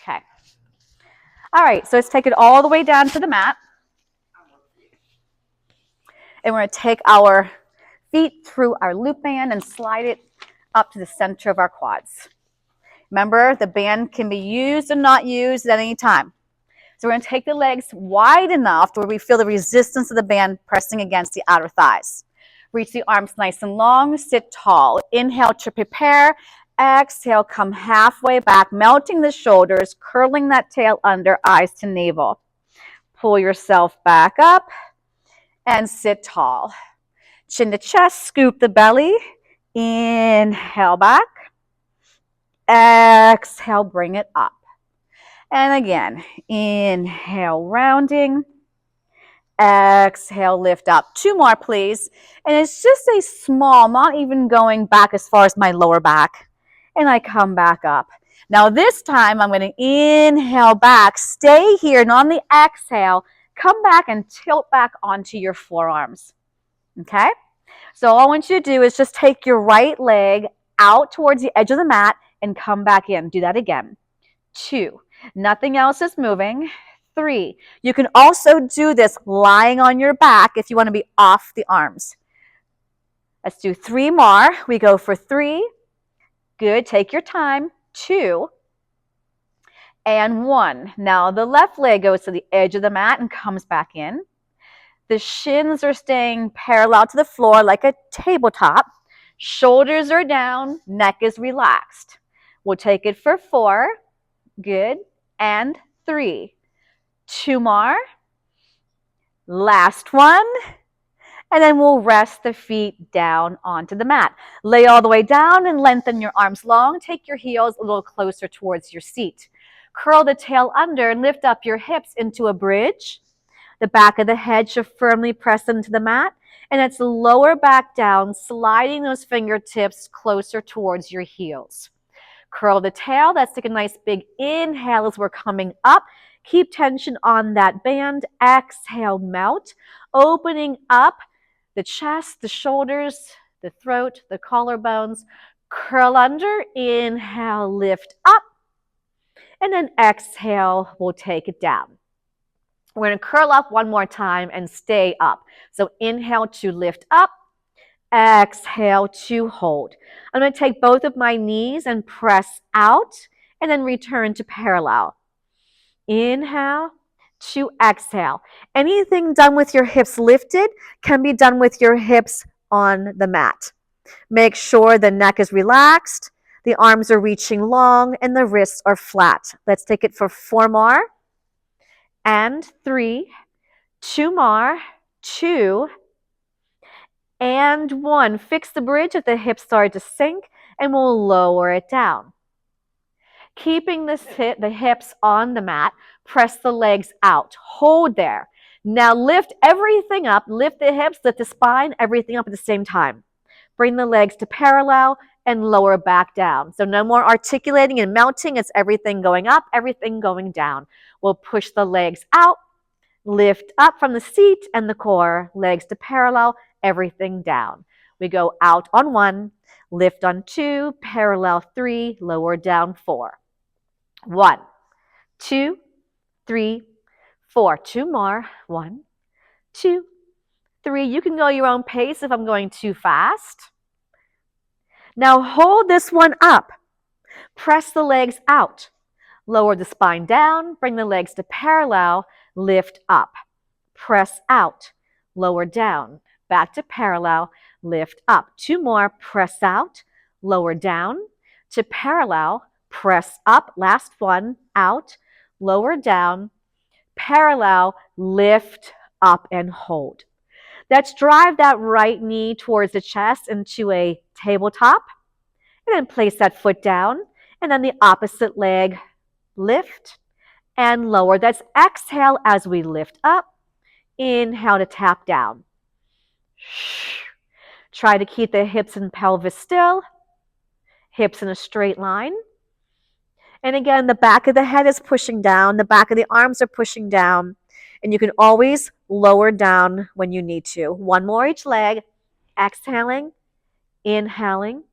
Okay. All right, so let's take it all the way down to the mat. And we're going to take our feet through our loop band and slide it up to the center of our quads. Remember, the band can be used or not used at any time. So we're going to take the legs wide enough to where we feel the resistance of the band pressing against the outer thighs. Reach the arms nice and long, sit tall. Inhale to prepare. Exhale, come halfway back, melting the shoulders, curling that tail under, eyes to navel. Pull yourself back up and sit tall. Chin to chest, scoop the belly. Inhale back. Exhale, bring it up. And again, inhale, rounding. Exhale, lift up. 2 more, please. And it's just a small, not even going back as far as my lower back. And I come back up. Now this time, I'm going to inhale back. Stay here, and on the exhale, come back and tilt back onto your forearms. Okay? So all I want you to do is just take your right leg out towards the edge of the mat and come back in. Do that again. 2. Nothing else is moving. 3. You can also do this lying on your back if you want to be off the arms. Let's do 3 more. We go for 3. Good. Take your time. 2. And 1. Now the left leg goes to the edge of the mat and comes back in. The shins are staying parallel to the floor like a tabletop. Shoulders are down. Neck is relaxed. We'll take it for 4. Good. And 3. 2 more. Last one. And then we'll rest the feet down onto the mat. Lay all the way down and lengthen your arms long. Take your heels a little closer towards your seat. Curl the tail under and lift up your hips into a bridge. The back of the head should firmly press into the mat. And it's lower back down, sliding those fingertips closer towards your heels. Curl the tail. Let's take a nice big inhale as we're coming up. Keep tension on that band. Exhale, melt. Opening up the chest, the shoulders, the throat, the collarbones. Curl under. Inhale, lift up. And then exhale, we'll take it down. We're going to curl up one more time and stay up. So inhale to lift up. Exhale to hold. I'm going to take both of my knees and press out and then return to parallel. Inhale to exhale. Anything done with your hips lifted can be done with your hips on the mat. Make sure the neck is relaxed, the arms are reaching long, and the wrists are flat. Let's take it for 4 more. And 3. 2 more. 2. And 1. Fix the bridge if the hips start to sink, and we'll lower it down. Keeping the hips on the mat, press the legs out. Hold there. Now lift everything up. Lift the hips, lift the spine, everything up at the same time. Bring the legs to parallel and lower back down. So no more articulating and melting. It's everything going up, everything going down. We'll push the legs out, lift up from the seat and the core, legs to parallel, everything down. We go out on 1, lift on 2, parallel 3, lower down 4. 1, 2, 3, 4. 2 more. 1, 2, 3. You can go your own pace if I'm going too fast. Now hold this one up. Press the legs out. Lower the spine down. Bring the legs to parallel. Lift up. Press out. Lower down. Back to parallel. Lift up. 2 more. Press out. Lower down. To parallel. Press up. Last one. Out. Lower down. Parallel. Lift up and hold. Let's drive that right knee towards the chest into a tabletop. And then place that foot down. And then the opposite leg, lift and lower. That's exhale as we lift up. Inhale to tap down. Try to keep the hips and pelvis still. Hips in a straight line. And again, the back of the head is pushing down. The back of the arms are pushing down. And you can always lower down when you need to. 1 more each leg. Exhaling. Inhaling.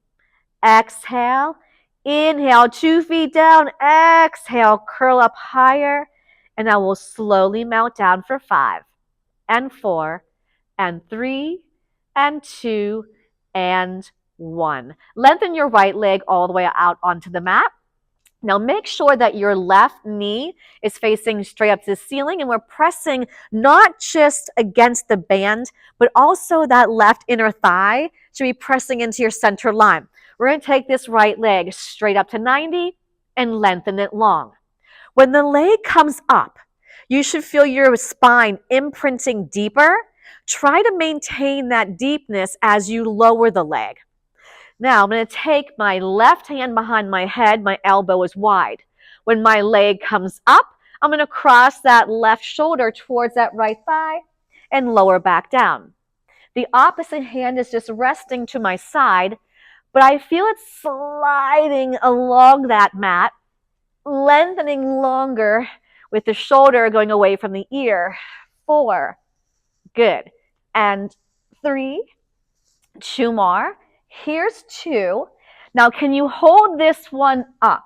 Exhale. Inhale, 2 feet down. Exhale, curl up higher. And I will slowly melt down for 5 and 4 and 3 and 2 and 1. Lengthen your right leg all the way out onto the mat. Now make sure that your left knee is facing straight up to the ceiling, and we're pressing not just against the band, but also that left inner thigh should be pressing into your center line. We're going to take this right leg straight up to 90 and lengthen it long. When the leg comes up, you should feel your spine imprinting deeper. Try to maintain that deepness as you lower the leg. Now I'm going to take my left hand behind my head. My elbow is wide. When my leg comes up, I'm going to cross that left shoulder towards that right thigh and lower back down. The opposite hand is just resting to my side, but I feel it sliding along that mat, lengthening longer with the shoulder going away from the ear. 4. Good. And 3. 2 more. Here's 2. Now, can you hold this one up?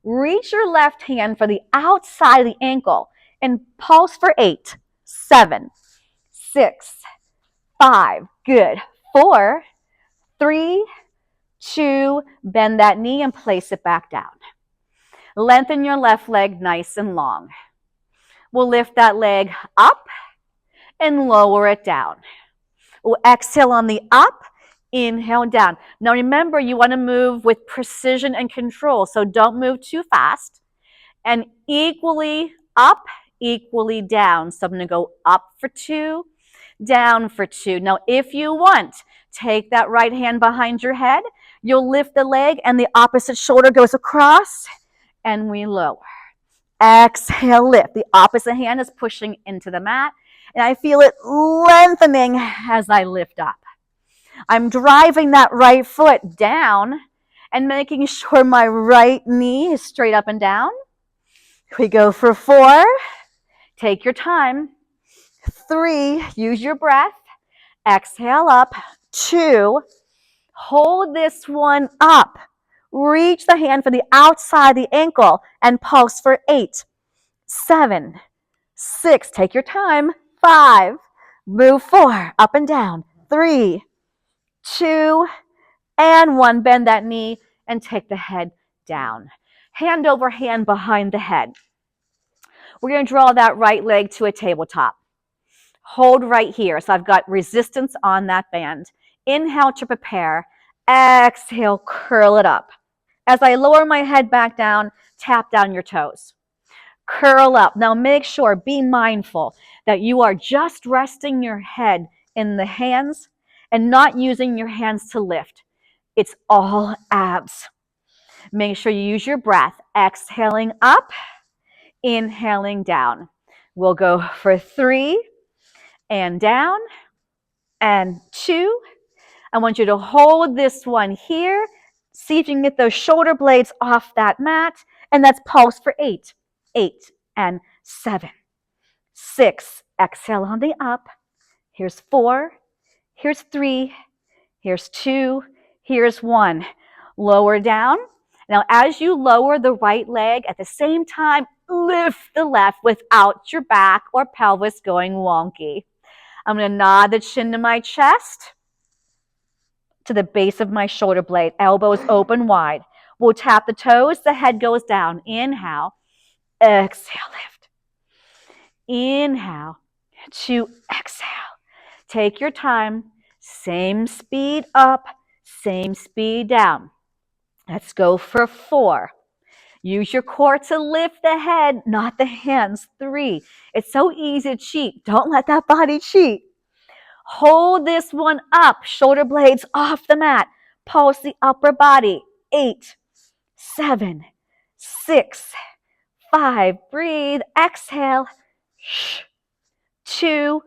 Reach your left hand for the outside of the ankle and pulse for 8, 7, 6, 5. Good. 4, 3, 2. Bend that knee and place it back down. Lengthen your left leg nice and long. We'll lift that leg up and lower it down. We'll exhale on the up. Inhale down. Now remember, you want to move with precision and control, so don't move too fast. And equally up, equally down. So I'm going to go up for 2, down for 2. Now if you want, take that right hand behind your head. You'll lift the leg and the opposite shoulder goes across and we lower. Exhale, lift. The opposite hand is pushing into the mat and I feel it lengthening as I lift up. I'm driving that right foot down and making sure my right knee is straight up and down. We go for 4. Take your time. 3. Use your breath. Exhale up. 2. Hold this one up. Reach the hand for the outside of the ankle and pulse for 8, 7, 6. Take your time. 5. Move 4. Up and down. 3, 2, and 1. Bend that knee and take the head down. Hand over hand behind the head. We're going to draw that right leg to a tabletop. Hold right here. So I've got resistance on that band. Inhale to prepare. Exhale, curl it up. As I lower my head back down, tap down your toes. Curl up. Now make sure, be mindful that you are just resting your head in the hands and not using your hands to lift. It's all abs. Make sure you use your breath. Exhaling up, inhaling down. We'll go for 3 and down and 2. I want you to hold this one here. See if you can get those shoulder blades off that mat. And that's pulse for 8, 8 and 7, 6. Exhale on the up. Here's 4. Here's 3. Here's 2. Here's 1. Lower down. Now, as you lower the right leg, at the same time, lift the left without your back or pelvis going wonky. I'm going to nod the chin to my chest, to the base of my shoulder blade. Elbows open wide. We'll tap the toes. The head goes down. Inhale. Exhale, lift. Inhale to exhale. Take your time. Same speed up, same speed down. Let's go for 4. Use your core to lift the head, not the hands. 3. It's so easy to cheat. Don't let that body cheat. Hold this one up. Shoulder blades off the mat. Pulse the upper body. 8, 7, 6, 5. Breathe. Exhale. 2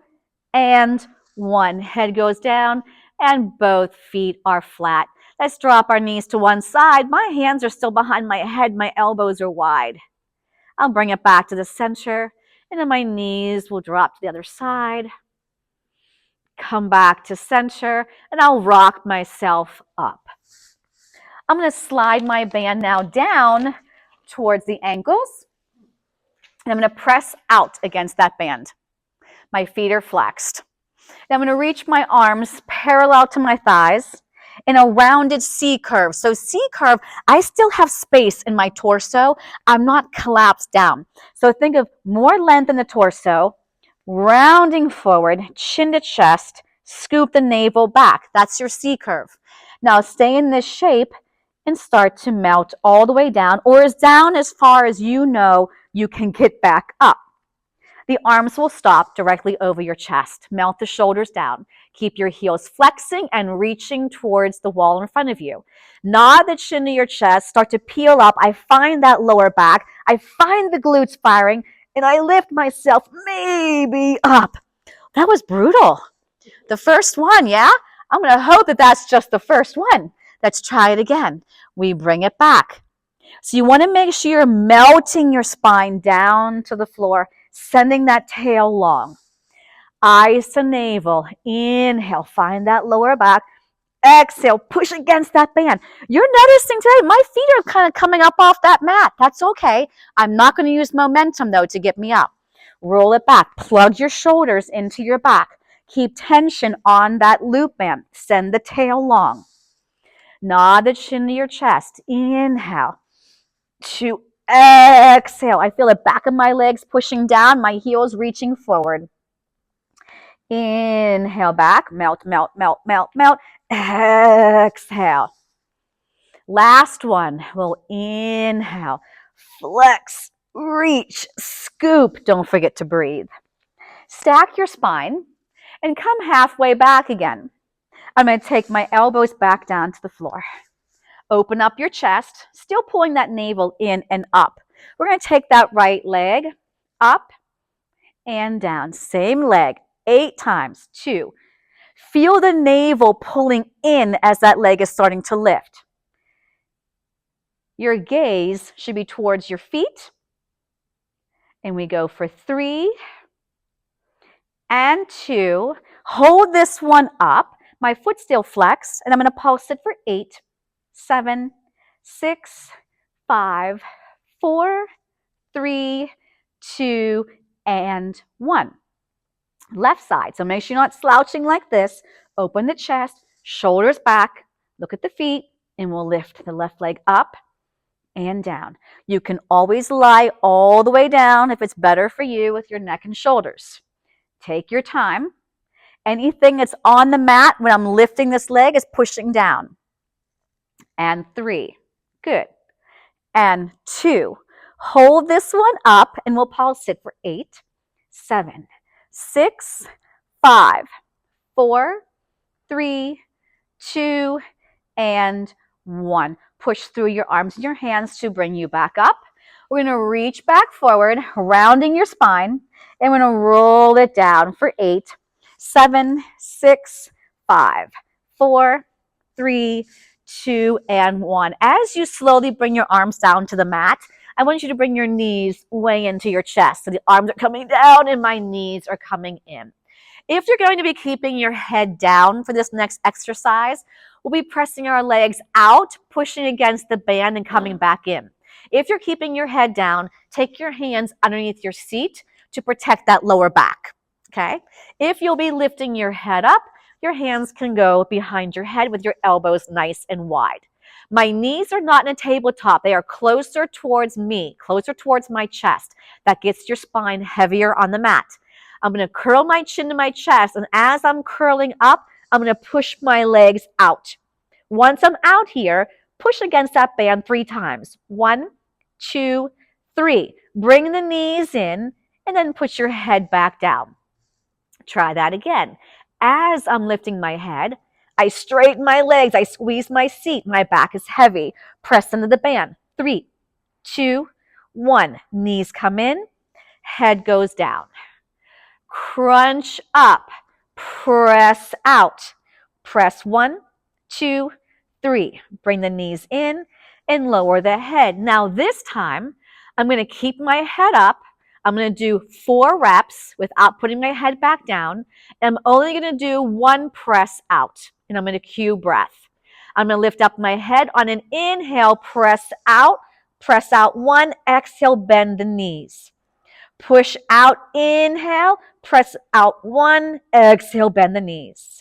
and 1. Head goes down and both feet are flat. Let's drop our knees to one side. My hands are still behind my head. My elbows are wide. I'll bring it back to the center, and then my knees will drop to the other side. Come back to center, and I'll rock myself up. I'm going to slide my band now down towards the ankles. And I'm going to press out against that band. My feet are flexed. Now I'm going to reach my arms parallel to my thighs in a rounded C curve. So C curve, I still have space in my torso. I'm not collapsed down. So think of more length in the torso, rounding forward, chin to chest, scoop the navel back. That's your C curve. Now stay in this shape and start to melt all the way down, or as down as far as you know you can get back up. The arms will stop directly over your chest. Melt the shoulders down. Keep your heels flexing and reaching towards the wall in front of you. Nod the chin to your chest. Start to peel up. I find that lower back. I find the glutes firing, and I lift myself maybe up. That was brutal. The first one, yeah? I'm going to hope that that's just the first one. Let's try it again. We bring it back. So you want to make sure you're melting your spine down to the floor, sending that tail long. Eyes to navel. Inhale, find that lower back. Exhale, push against that band. You're noticing today my feet are kind of coming up off that mat. That's okay. I'm not going to use momentum though to get me up. Roll it back. Plug your shoulders into your back. Keep tension on that loop band. Send the tail long. Nod the chin to your chest. Inhale. To exhale. I feel the back of my legs pushing down, my heels reaching forward. Inhale back, melt, melt, melt, melt, melt. Exhale. Last one. We'll inhale, flex, reach, scoop. Don't forget to breathe. Stack your spine and come halfway back again. I'm going to take my elbows back down to the floor. Open up your chest, still pulling that navel in and up. We're going to take that right leg up and down. Same leg, 8 times. 2. Feel the navel pulling in as that leg is starting to lift. Your gaze should be towards your feet. And we go for 3 and 2. Hold this one up. My foot still flexed, and I'm going to pulse it for 8, 7, 6, 5, 4, 3, 2, and 1. Left side. So make sure you're not slouching like this. Open the chest, shoulders back, look at the feet, and we'll lift the left leg up and down. You can always lie all the way down if it's better for you with your neck and shoulders. Take your time. Anything that's on the mat when I'm lifting this leg is pushing down. And 3. Good. And 2. Hold this one up and we'll pulse it for 8, 7, 6, 5, 4, 3, 2, and 1. Push through your arms and your hands to bring you back up. We're going to reach back forward, rounding your spine, and we're going to roll it down for 8, 7, 6, 5, 4, 3, 2, and 1. As you slowly bring your arms down to the mat, I want you to bring your knees way into your chest. So the arms are coming down and my knees are coming in. If you're going to be keeping your head down for this next exercise, we'll be pressing our legs out, pushing against the band and coming back in. If you're keeping your head down, take your hands underneath your seat to protect that lower back. Okay? If you'll be lifting your head up, your hands can go behind your head with your elbows nice and wide. My knees are not in a tabletop. They are closer towards me, closer towards my chest. That gets your spine heavier on the mat. I'm going to curl my chin to my chest, and as I'm curling up, I'm going to push my legs out. Once I'm out here, push against that band 3 times. 1, 2, 3. Bring the knees in, and then put your head back down. Try that again. As I'm lifting my head, I straighten my legs, I squeeze my seat, my back is heavy. Press into the band. 3, 2, 1. Knees come in, head goes down. Crunch up, press out. Press 1, 2, 3. Bring the knees in and lower the head. Now this time, I'm going to keep my head up. I'm going to do 4 reps without putting my head back down. And I'm only going to do 1 press out. And I'm going to cue breath. I'm going to lift up my head on an inhale, press out 1, exhale, bend the knees. Push out, inhale, press out 1, exhale, bend the knees.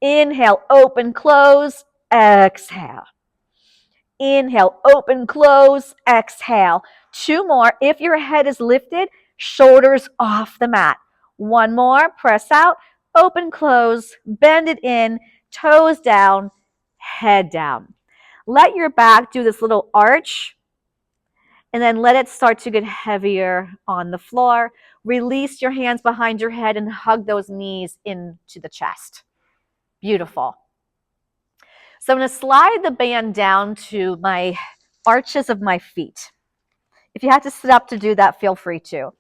Inhale, open, close, exhale. Inhale, open, close, exhale. 2 more. If your head is lifted, shoulders off the mat. 1 more, press out, open, close, bend it in, toes down, head down. Let your back do this little arch, and then let it start to get heavier on the floor. Release your hands behind your head and hug those knees into the chest. Beautiful. So I'm going to slide the band down to my arches of my feet. If you have to sit up to do that, feel free to.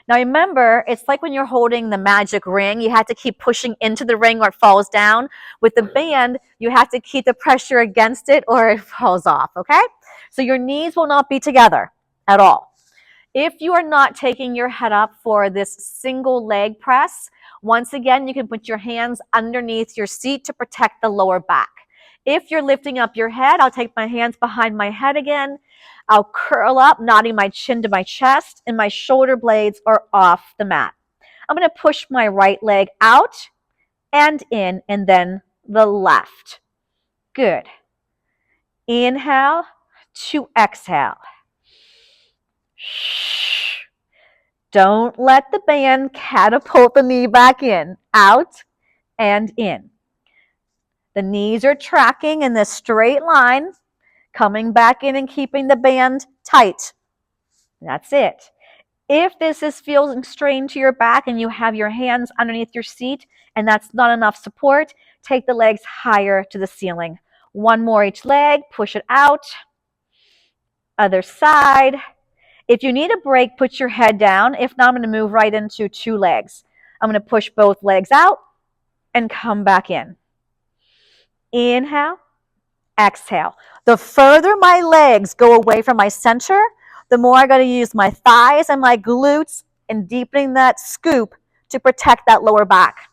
Now remember, it's like when you're holding the magic ring, you have to keep pushing into the ring or it falls down. With the band, you have to keep the pressure against it or it falls off, okay? So your knees will not be together at all. If you are not taking your head up for this single leg press, once again, you can put your hands underneath your seat to protect the lower back. If you're lifting up your head, I'll take my hands behind my head again. I'll curl up, nodding my chin to my chest, and my shoulder blades are off the mat. I'm going to push my right leg out and in, and then the left. Good. Inhale to exhale. Shh. Don't let the band catapult the knee back in. Out and in. The knees are tracking in this straight line, coming back in and keeping the band tight. That's it. If this is feeling strained to your back and you have your hands underneath your seat and that's not enough support, take the legs higher to the ceiling. 1 more each leg, push it out. Other side. If you need a break, put your head down. If not, I'm going to move right into 2 legs. I'm going to push both legs out and come back in. Inhale, exhale. The further my legs go away from my center, the more I got to use my thighs and my glutes and deepening that scoop to protect that lower back.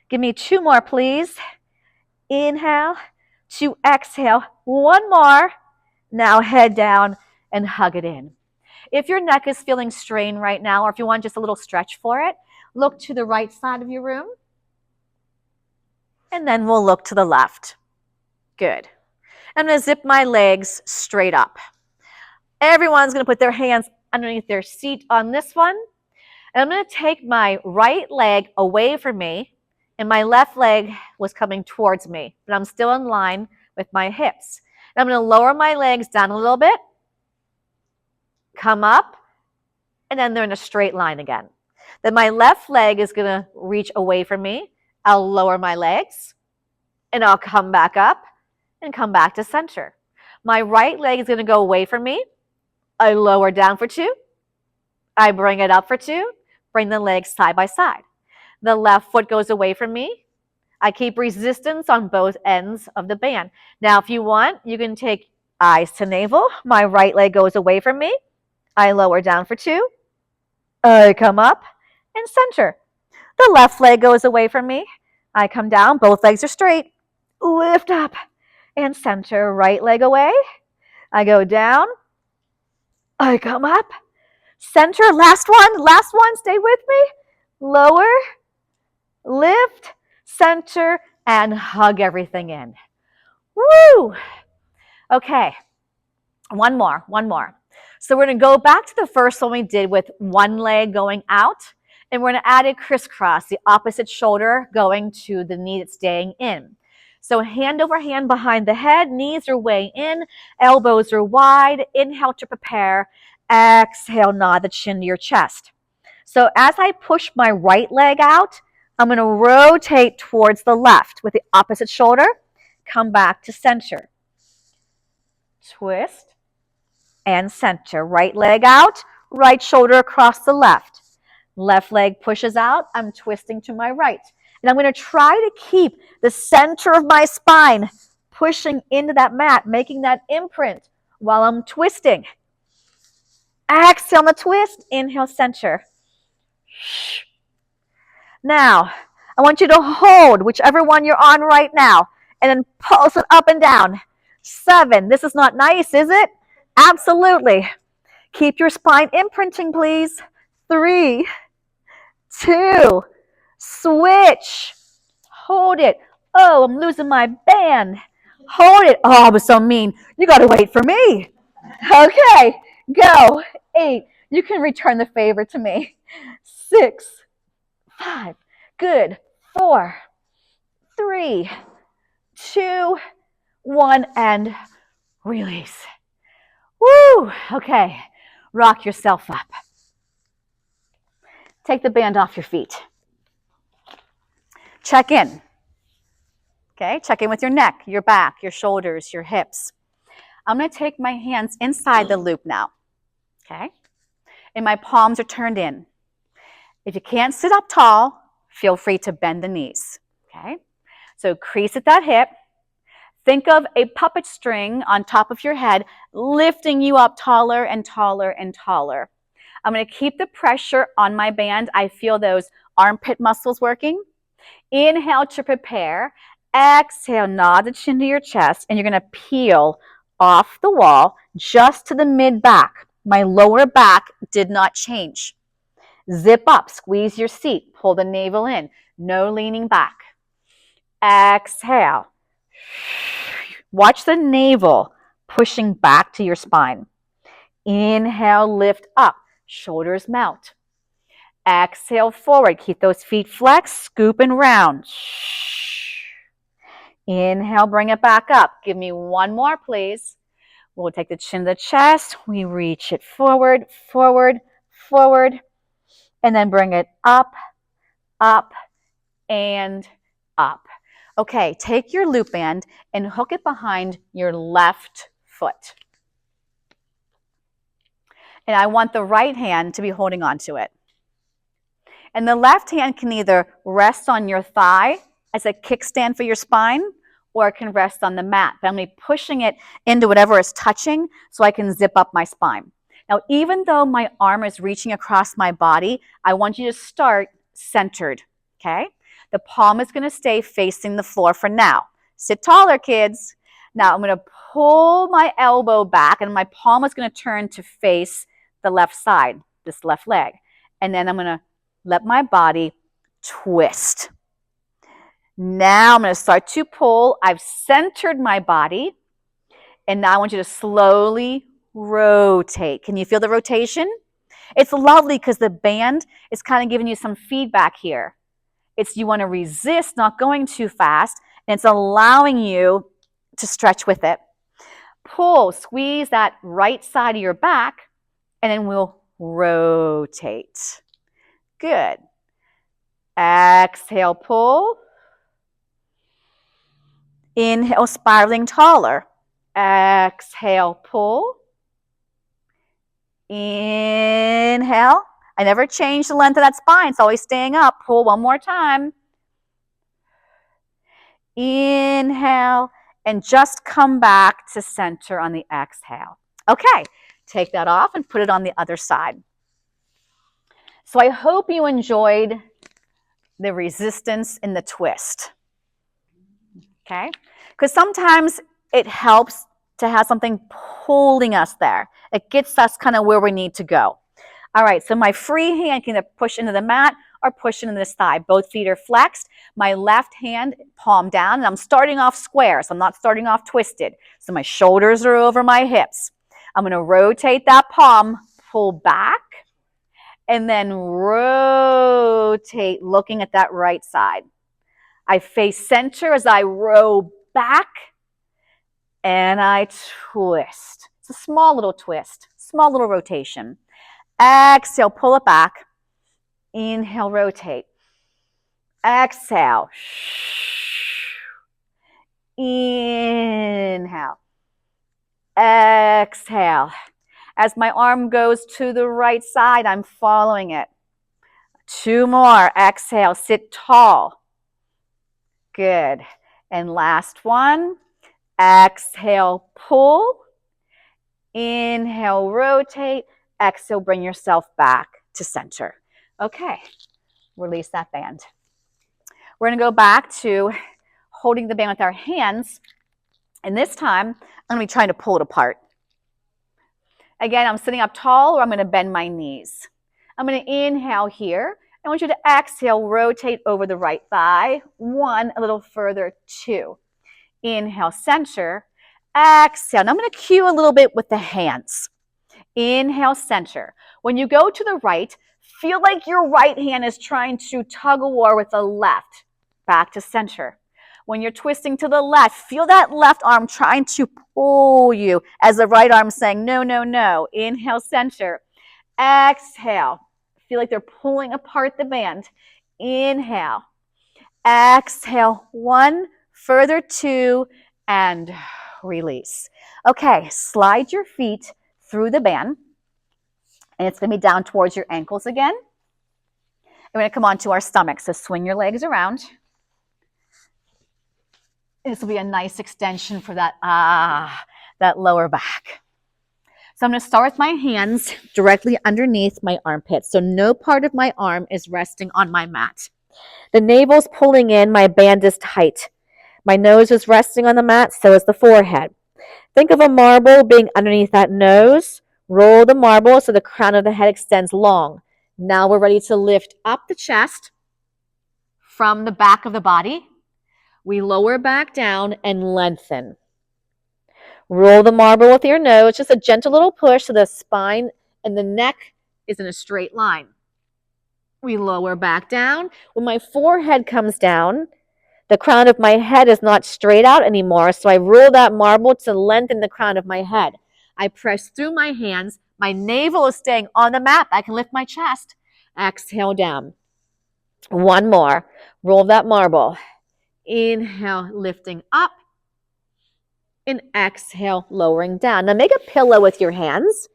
Give me 2 more, please. Inhale to exhale. 1 more. Now head down and hug it in. If your neck is feeling strained right now, or if you want just a little stretch for it, look to the right side of your room. And then we'll look to the left. Good. I'm going to zip my legs straight up. Everyone's going to put their hands underneath their seat on this one. And I'm going to take my right leg away from me, and my left leg was coming towards me, but I'm still in line with my hips. And I'm going to lower my legs down a little bit, come up, and then they're in a straight line again. Then my left leg is going to reach away from me. I'll lower my legs, and I'll come back up and come back to center. My right leg is going to go away from me. I lower down for 2. I bring it up for 2. Bring the legs side by side. The left foot goes away from me. I keep resistance on both ends of the band. Now, if you want, you can take eyes to navel. My right leg goes away from me. I lower down for 2. I come up and center. The left leg goes away from me. I come down. Both legs are straight. Lift up and center. Right leg away. I go down. I come up. Center. Last one. Stay with me. Lower. Lift. Center. And hug everything in. Woo! Okay. One more. So we're going to go back to the first one we did with one leg going out. And we're going to add a crisscross, the opposite shoulder going to the knee that's staying in. So hand over hand behind the head, knees are way in, elbows are wide. Inhale to prepare. Exhale, nod the chin to your chest. So as I push my right leg out, I'm going to rotate towards the left with the opposite shoulder. Come back to center. Twist and center. Right leg out, right shoulder across the left. Left leg pushes out. I'm twisting to my right. And I'm going to try to keep the center of my spine pushing into that mat, making that imprint while I'm twisting. Exhale on the twist. Inhale, center. Now, I want you to hold whichever one you're on right now. and then pulse it up and down. 7. This is not nice, is it? Absolutely. Keep your spine imprinting, please. 3, 2, switch. Hold it. Oh, I'm losing my band. Hold it. Oh, I was so mean. You got to wait for me. Okay, go. 8. You can return the favor to me. 6, 5. Good. 4, 3, 2, 1, and release. Woo! Okay, rock yourself up. Take the band off your feet. Check in. Okay, check in with your neck, your back, your shoulders, your hips. I'm going to take my hands inside the loop now. Okay, and my palms are turned in. If you can't sit up tall, feel free to bend the knees. Okay, so crease at that hip. Think of a puppet string on top of your head, lifting you up taller and taller and taller. I'm going to keep the pressure on my band. I feel those armpit muscles working. Inhale to prepare. Exhale, nod the chin to your chest, and you're going to peel off the wall just to the mid-back. My lower back did not change. Zip up, squeeze your seat, pull the navel in. No leaning back. Exhale. Watch the navel pushing back to your spine. Inhale, lift up, shoulders melt. Exhale, forward. Keep those feet flexed, scoop and round. Inhale, bring it back up. Give me one more, please. We'll take the chin to the chest. We reach it forward, forward, forward, and then bring it up, up, and up. Okay, take your loop band and hook it behind your left foot. And I want the right hand to be holding on to it. And the left hand can either rest on your thigh as a kickstand for your spine, or it can rest on the mat. But I'm going to be pushing it into whatever is touching so I can zip up my spine. Now, even though my arm is reaching across my body, I want you to start centered, okay? The palm is going to stay facing the floor for now. Sit taller, kids. Now, I'm going to pull my elbow back, and my palm is going to turn to face the left side, this left leg. And then I'm going to let my body twist. Now I'm going to start to pull. I've centered my body. And now I want you to slowly rotate. Can you feel the rotation? It's lovely because the band is kind of giving you some feedback here. It's you want to resist not going too fast, and it's allowing you to stretch with it. Pull, squeeze that right side of your back, and then we'll rotate. Good. Exhale, pull. Inhale, spiraling taller. Exhale, pull. Inhale. I never change the length of that spine. It's always staying up. Pull one more time. Inhale. And just come back to center on the exhale. Okay, take that off and put it on the other side. So I hope you enjoyed the resistance in the twist. Okay? Because sometimes it helps to have something pulling us there. It gets us kind of where we need to go. All right, so my free hand can either push into the mat or push into this thigh. Both feet are flexed. My left hand, palm down, and I'm starting off square, so I'm not starting off twisted. So my shoulders are over my hips. I'm going to rotate that palm, pull back, and then rotate, looking at that right side. I face center as I roll back, and I twist. It's a small little twist, small little rotation. Exhale, pull it back. Inhale, rotate. Exhale. Inhale. Exhale. As my arm goes to the right side, I'm following it. 2 more. Exhale, sit tall. Good. And last one. Exhale, pull. Inhale, rotate. Exhale, bring yourself back to center. Okay, release that band. We're going to go back to holding the band with our hands. And this time, I'm going to be trying to pull it apart. Again, I'm sitting up tall, or I'm going to bend my knees. I'm going to inhale here. I want you to exhale, rotate over the right thigh. 1, a little further, 2. Inhale, center. Exhale. Now I'm going to cue a little bit with the hands. Inhale, center. When you go to the right, feel like your right hand is trying to tug a war with the left. Back to center. When you're twisting to the left, feel that left arm trying to pull you as the right arm saying, no, no, no. Inhale, center. Exhale. Feel like they're pulling apart the band. Inhale. Exhale. 1, further 2, and release. Okay, slide your feet through the band. And it's going to be down towards your ankles again. We're going to come onto our stomach. So swing your legs around. This will be a nice extension for that lower back. So I'm going to start with my hands directly underneath my armpits. So no part of my arm is resting on my mat. The navel's pulling in, my band is tight. My nose is resting on the mat, so is the forehead. Think of a marble being underneath that nose. Roll the marble so the crown of the head extends long. Now we're ready to lift up the chest from the back of the body. We lower back down and lengthen. Roll the marble with your nose, just a gentle little push so the spine and the neck is in a straight line. We lower back down. When my forehead comes down, the crown of my head is not straight out anymore, so I roll that marble to lengthen the crown of my head. I press through my hands. My navel is staying on the mat. I can lift my chest. Exhale down. 1 more. Roll that marble. Inhale, lifting up. And exhale, lowering down. Now make a pillow with your hands.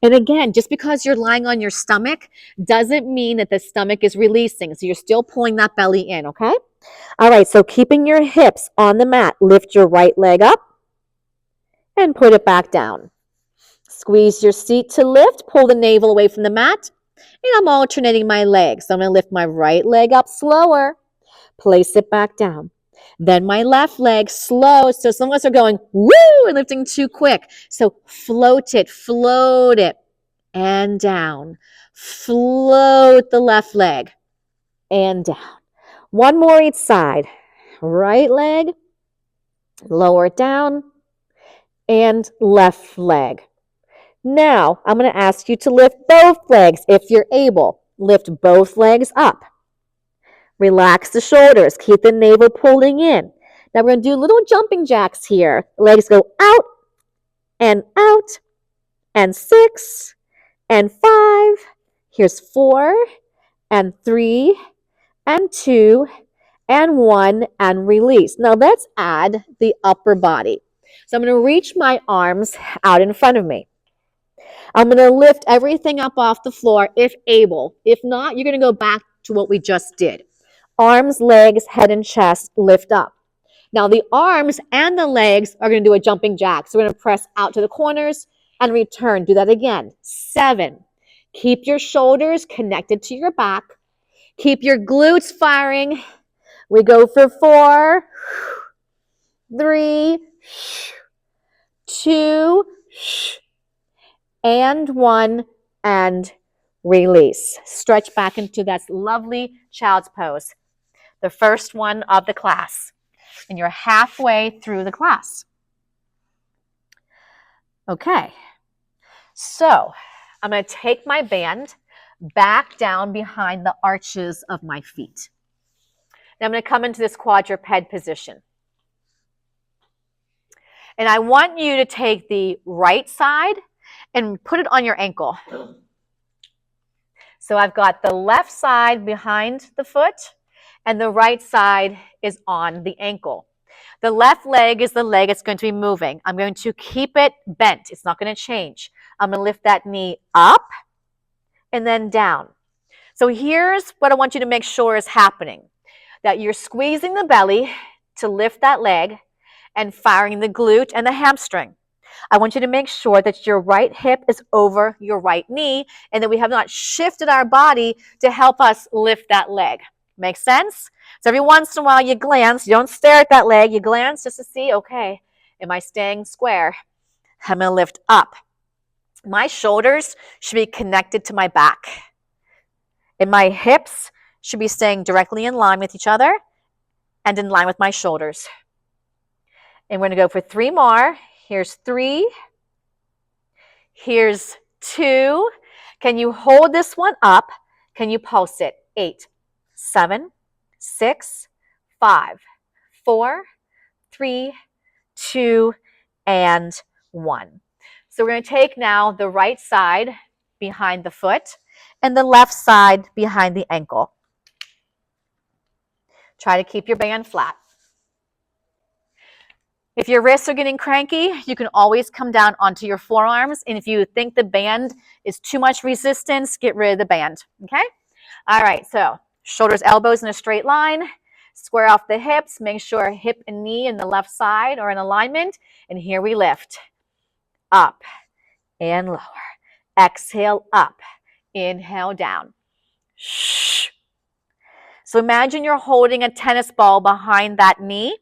And again, just because you're lying on your stomach doesn't mean that the stomach is releasing. So you're still pulling that belly in, okay? All right, so keeping your hips on the mat, lift your right leg up and put it back down. Squeeze your seat to lift, pull the navel away from the mat, and I'm alternating my legs. So I'm going to lift my right leg up slower, place it back down. Then my left leg slow. So some of us are going, woo, and lifting too quick. So float it, and down. Float the left leg and down. 1 more each side. Right leg, lower it down, and left leg. Now, I'm going to ask you to lift both legs if you're able. Lift both legs up. Relax the shoulders. Keep the navel pulling in. Now, we're going to do little jumping jacks here. Legs go out, and 6, and 5. Here's 4, and 3, and 2, and 1, and release. Now, let's add the upper body. So I'm going to reach my arms out in front of me. I'm going to lift everything up off the floor if able. If not, you're going to go back to what we just did. Arms, legs, head, and chest lift up. Now the arms and the legs are going to do a jumping jack. So we're going to press out to the corners and return. Do that again. 7. Keep your shoulders connected to your back. Keep your glutes firing. We go for 4, 3, 2, and 1, and release. Stretch back into that lovely child's pose. The first one of the class. And you're halfway through the class. Okay. So I'm going to take my band back down behind the arches of my feet. Now I'm going to come into this quadruped position. And I want you to take the right side and put it on your ankle. So I've got the left side behind the foot and the right side is on the ankle. The left leg is the leg that's going to be moving. I'm going to keep it bent. It's not going to change. I'm going to lift that knee up and then down. So here's what I want you to make sure is happening. That you're squeezing the belly to lift that leg and firing the glute and the hamstring. I want you to make sure that your right hip is over your right knee and that we have not shifted our body to help us lift that leg. Make sense? So every once in a while you glance, you don't stare at that leg, you glance just to see, okay, am I staying square? I'm going to lift up. My shoulders should be connected to my back. And my hips should be staying directly in line with each other and in line with my shoulders. And we're going to go for 3 more. Here's 3. Here's 2. Can you hold this one up? Can you pulse it? 8, 7, 6, 5, 4, 3, 2, and 1. So we're going to take now the right side behind the foot and the left side behind the ankle. Try to keep your band flat. If your wrists are getting cranky, you can always come down onto your forearms. And if you think the band is too much resistance, get rid of the band, okay? All right, so shoulders, elbows in a straight line. Square off the hips. Make sure hip and knee in the left side are in alignment. And here we lift. Up and lower. Exhale, up. Inhale, down. Shh. So imagine you're holding a tennis ball behind that knee.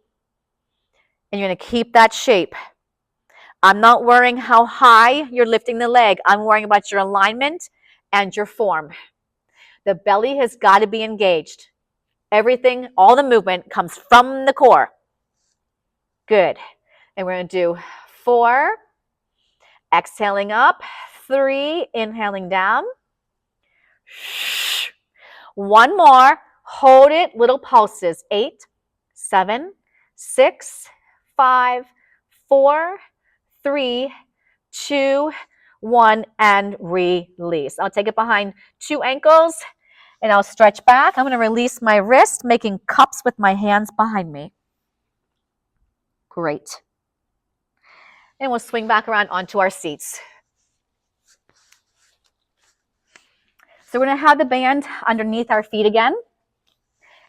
And you're going to keep that shape. I'm not worrying how high you're lifting the leg. I'm worrying about your alignment and your form. The belly has got to be engaged. Everything, all the movement comes from the core. Good. And we're going to do 4. Exhaling up. 3. Inhaling down. 1 more. Hold it. Little pulses. 8, 7, 6, 5, 4, 3, 2, 1, and release. I'll take it behind 2 ankles, and I'll stretch back. I'm going to release my wrist, making cups with my hands behind me. Great. And we'll swing back around onto our seats. So we're going to have the band underneath our feet again,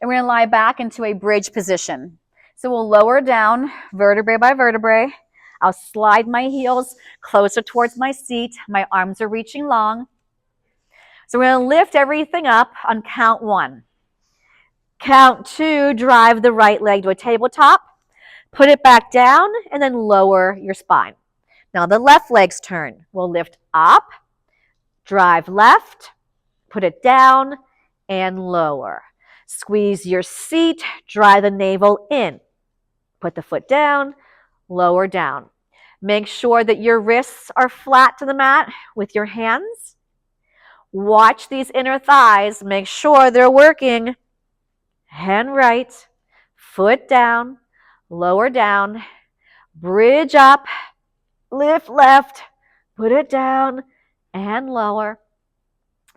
and we're going to lie back into a bridge position. So we'll lower down vertebrae by vertebrae. I'll slide my heels closer towards my seat. My arms are reaching long. So we're going to lift everything up on count 1. Count 2, drive the right leg to a tabletop. Put it back down and then lower your spine. Now the left leg's turn. We'll lift up, drive left, put it down, and lower. Squeeze your seat, drive the navel in. Put the foot down, lower down. Make sure that your wrists are flat to the mat with your hands. Watch these inner thighs. Make sure they're working. Hand right, foot down, lower down, bridge up, lift left, put it down, and lower.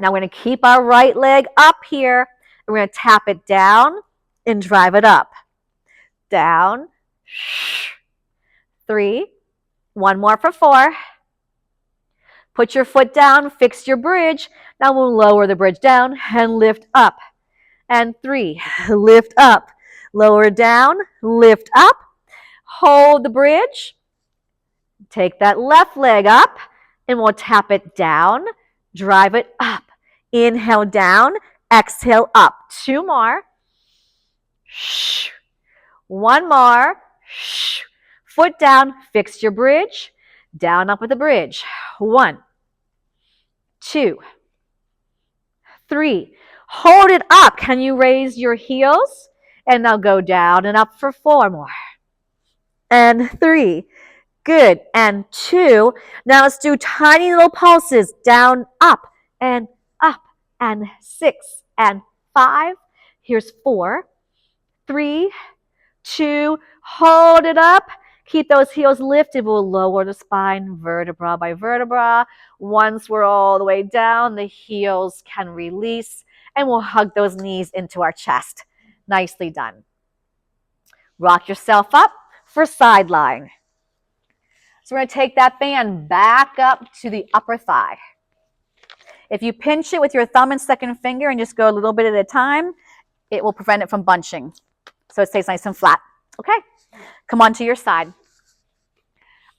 Now we're going to keep our right leg up here. We're going to tap it down and drive it up. Down. 3. 1 more for 4. Put your foot down, fix your bridge. Now we'll lower the bridge down and lift up. And 3, lift up. Lower down, lift up. Hold the bridge. Take that left leg up and we'll tap it down. Drive it up. Inhale down, exhale up. 2 more. 1 more. Foot down, fix your bridge. Down up with the bridge. 1, 2, 3. Hold it up. Can you raise your heels? And now go down and up for 4 more. And 3. Good. And 2. Now let's do tiny little pulses. Down, up, and 6, and 5. Here's 4, 3, 2. Hold it up. Keep those heels lifted. We'll lower the spine vertebra by vertebra. Once we're all the way down, the heels can release, and we'll hug those knees into our chest. Nicely done. Rock yourself up for side lying. So we're going to take that band back up to the upper thigh. If you pinch it with your thumb and second finger and just go a little bit at a time, it will prevent it from bunching. So it stays nice and flat. Okay? Come on to your side.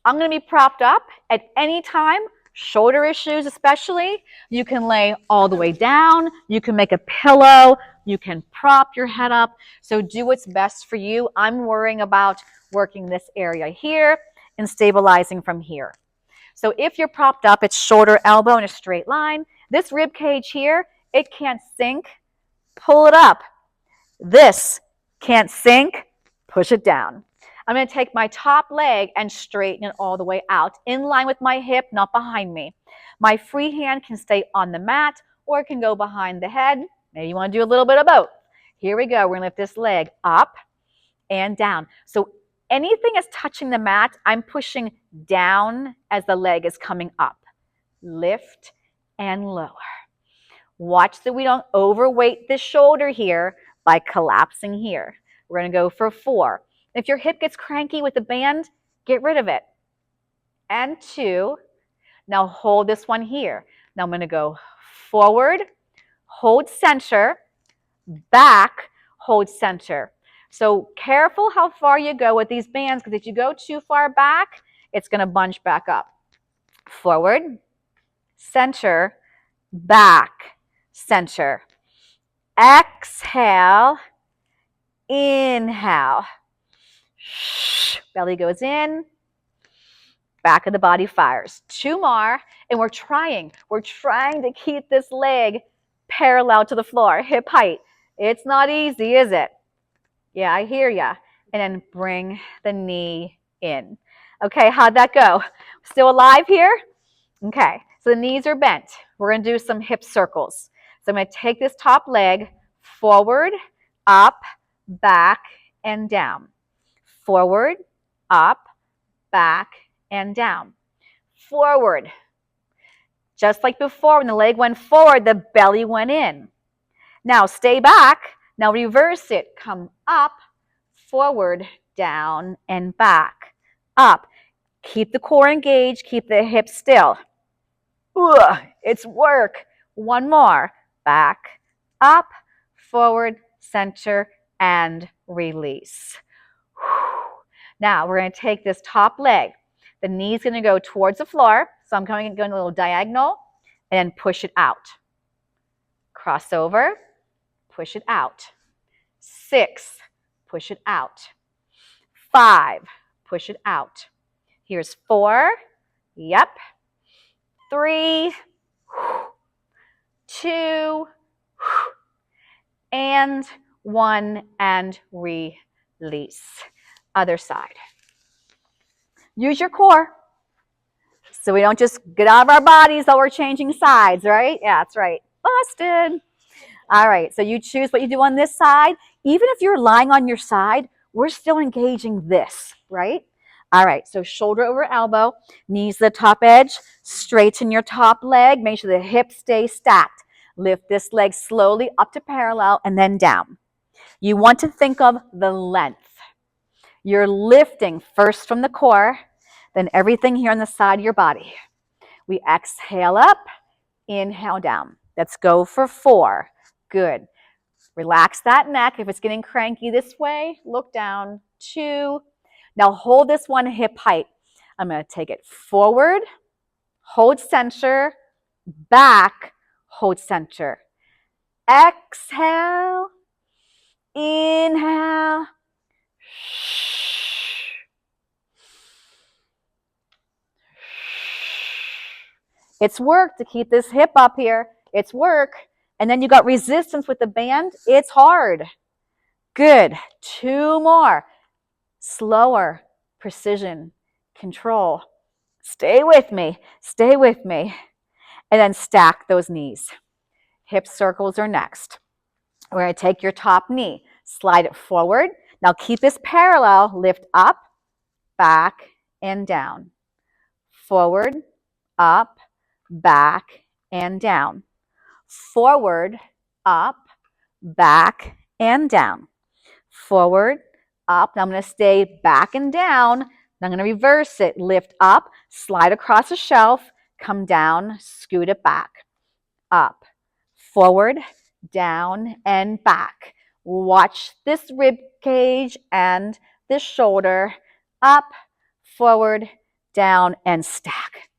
I'm going to be propped up at any time. Shoulder issues especially, you can lay all the way down, you can make a pillow, you can prop your head up. So do what's best for you. I'm worrying about working this area here and stabilizing from here. So if you're propped up, it's shoulder, elbow in a straight line. This rib cage here, it can't sink. Pull it up. This can't sink. Push it down. I'm going to take my top leg and straighten it all the way out, in line with my hip, not behind me. My free hand can stay on the mat or it can go behind the head. Maybe you want to do a little bit of both. Here we go. We're going to lift this leg up and down. So anything is touching the mat, I'm pushing down as the leg is coming up. Lift and lower. Watch that we don't overweight the shoulder here by collapsing here. We're going to go for 4. If your hip gets cranky with the band, get rid of it. And 2. Now hold this one here. Now I'm going to go forward, hold center, back, hold center. So careful how far you go with these bands, because if you go too far back, it's going to bunch back up. Forward, center, back, center. Exhale, inhale. Belly goes in, back of the body fires. 2 more, and we're trying to keep this leg parallel to the floor, hip height. It's not easy, is it? Yeah, I hear ya. And then bring the knee in. Okay, how'd that go? Still alive here? Okay, so the knees are bent. We're going to do some hip circles. So I'm going to take this top leg forward, up, back, and down. Forward, up, back, and down. Forward. Just like before, when the leg went forward, the belly went in. Now stay back. Now reverse it. Come up, forward, down, and back. Up. Keep the core engaged. Keep the hips still. Ugh, it's work. 1 more. Back, up, forward, center, and release. Now we're going to take this top leg. The knee's going to go towards the floor. So I'm going a little diagonal and then push it out. Cross over, push it out. 6, push it out. 5, push it out. Here's 4. Yep. 3, 2, and 1, and release. Other side. Use your core. So we don't just get out of our bodies while we're changing sides, right? Yeah, that's right. Busted. All right, so you choose what you do on this side. Even if you're lying on your side, we're still engaging this, right? All right, so shoulder over elbow, knees to the top edge, straighten your top leg, make sure the hips stay stacked. Lift this leg slowly up to parallel and then down. You want to think of the length. You're lifting first from the core, then everything here on the side of your body. We exhale up, inhale down. Let's go for 4. Good. Relax that neck. If it's getting cranky this way, look down. 2. Now hold this one hip height. I'm going to take it forward, hold center, back, hold center. Exhale, inhale. It's work to keep this hip up here. It's work. And then you got resistance with the band. It's hard. Good. 2 more. Slower. Precision. Control. Stay with me. Stay with me. And then stack those knees. Hip circles are next. We're going to take your top knee. Slide it forward. Now keep this parallel. Lift up, back, and down. Forward, up, back, and down. Forward, up, back, and down. Forward, up. Now I'm going to stay back and down. Now I'm going to reverse it. Lift up, slide across the shelf, come down, scoot it back. Up, forward, down, and back. Watch this rib cage and this shoulder. Up, forward, down, and stack.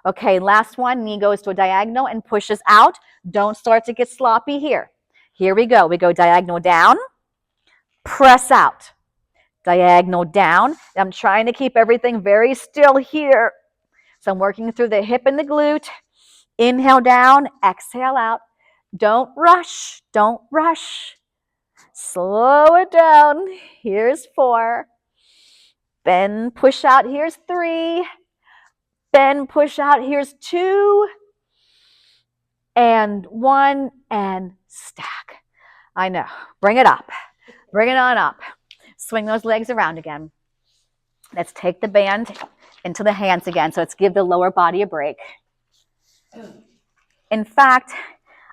Okay, last one. Knee goes to a diagonal and pushes out. Don't start to get sloppy here. Here we go. We go diagonal down, press out. Diagonal down. I'm trying to keep everything very still here. So I'm working through the hip and the glute. Inhale down, exhale out. Don't rush. Don't rush. Slow it down. Here's 4. Bend, push out. Here's 3. Bend, push out. Here's 2. And 1. And stack. I know. Bring it up. Bring it on up. Swing those legs around again. Let's take the band into the hands again. So let's give the lower body a break. In fact,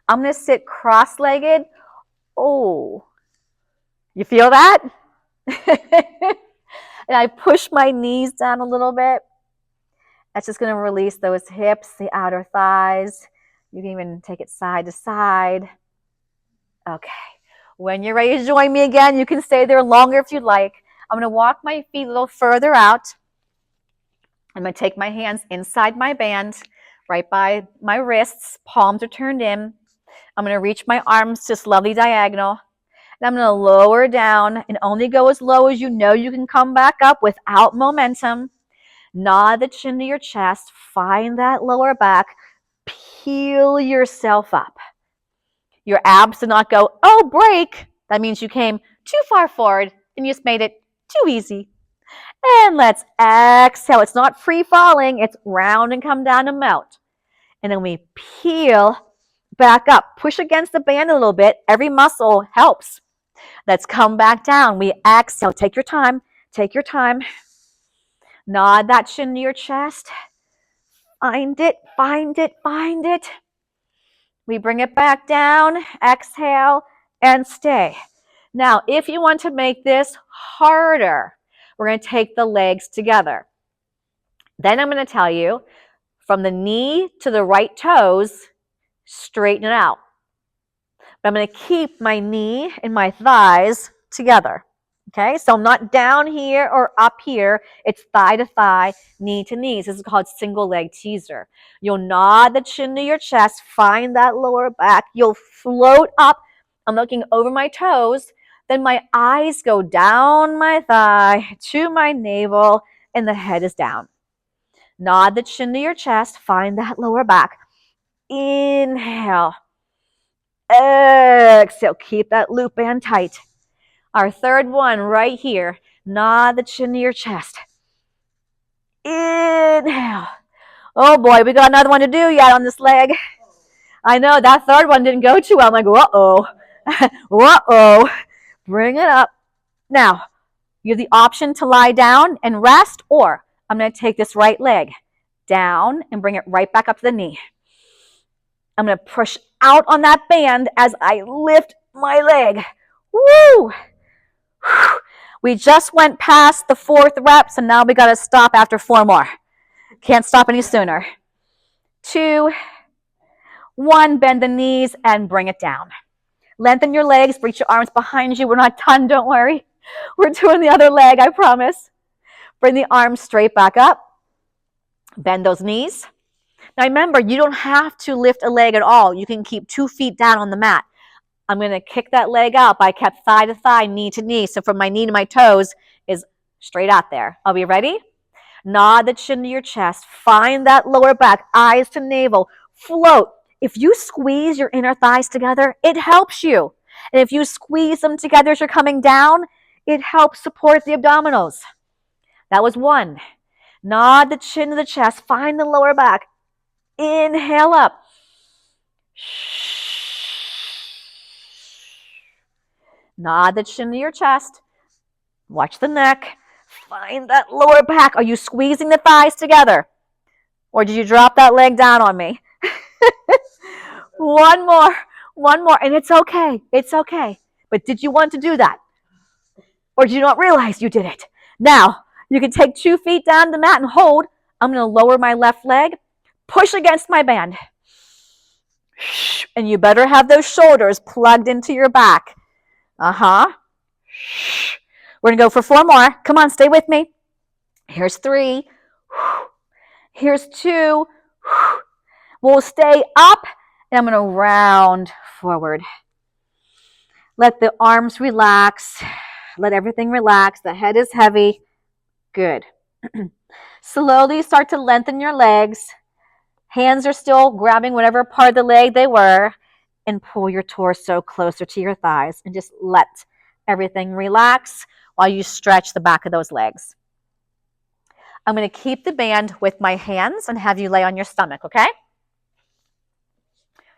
I'm going to sit cross-legged. Oh, you feel that? And I push my knees down a little bit. That's just going to release those hips, the outer thighs. You can even take it side to side. Okay. When you're ready to join me again, you can stay there longer if you'd like. I'm going to walk my feet a little further out. I'm going to take my hands inside my band, right by my wrists. Palms are turned in. I'm going to reach my arms just lovely diagonal. And I'm going to lower down and only go as low as you know you can come back up without momentum. Nod the chin to your chest. Find that lower back. Peel yourself up. Your abs do not go, oh, break. That means you came too far forward and you just made it too easy. And let's exhale. It's not free falling. It's round and come down and melt. And then we peel back up. Push against the band a little bit. Every muscle helps. Let's come back down. We exhale. Take your time. Take your time. Nod that chin to your chest. Find it, find it, find it. We bring it back down. Exhale and stay. Now, if you want to make this harder, we're going to take the legs together. Then I'm going to tell you from the knee to the right toes, straighten it out. But I'm going to keep my knee and my thighs together. Okay, so I'm not down here or up here. It's thigh to thigh, knee to knees. This is called single leg teaser. You'll nod the chin to your chest, find that lower back. You'll float up. I'm looking over my toes. Then my eyes go down my thigh to my navel, and the head is down. Nod the chin to your chest, find that lower back. Inhale. Exhale. Keep that loop band tight. Our third one right here. Nod the chin to your chest. Inhale. Oh boy, we got another one to do yet on this leg. I know that third one didn't go too well. I'm like, uh-oh. Uh-oh. Bring it up. Now, you have the option to lie down and rest, or I'm going to take this right leg down and bring it right back up to the knee. I'm going to push out on that band as I lift my leg. Woo! We just went past the 4th rep, so now we got to stop after 4 more. Can't stop any sooner. 2, 1, bend the knees and bring it down. Lengthen your legs, reach your arms behind you. We're not done, don't worry. We're doing the other leg, I promise. Bring the arms straight back up. Bend those knees. Now remember, you don't have to lift a leg at all. You can keep 2 feet down on the mat. I'm going to kick that leg up. I kept thigh to thigh, knee to knee. So from my knee to my toes is straight out there. Are we ready? Nod the chin to your chest. Find that lower back, eyes to navel. Float. If you squeeze your inner thighs together, it helps you. And if you squeeze them together as you're coming down, it helps support the abdominals. That was 1. Nod the chin to the chest. Find the lower back. Inhale up. Nod the chin to your chest. Watch the neck. Find that lower back. Are you squeezing the thighs together? Or did you drop that leg down on me? One more. And it's okay. It's okay. But did you want to do that? Or did you not realize you did it? Now, you can take 2 feet down the mat and hold. I'm going to lower my left leg. Push against my band. And you better have those shoulders plugged into your back. Uh-huh. We're going to go for 4 more. Come on, stay with me. Here's 3. Here's 2. We'll stay up, and I'm going to round forward. Let the arms relax. Let everything relax. The head is heavy. Good. Slowly start to lengthen your legs. Hands are still grabbing whatever part of the leg they were, and pull your torso closer to your thighs and just let everything relax while you stretch the back of those legs. I'm going to keep the band with my hands and have you lay on your stomach, okay?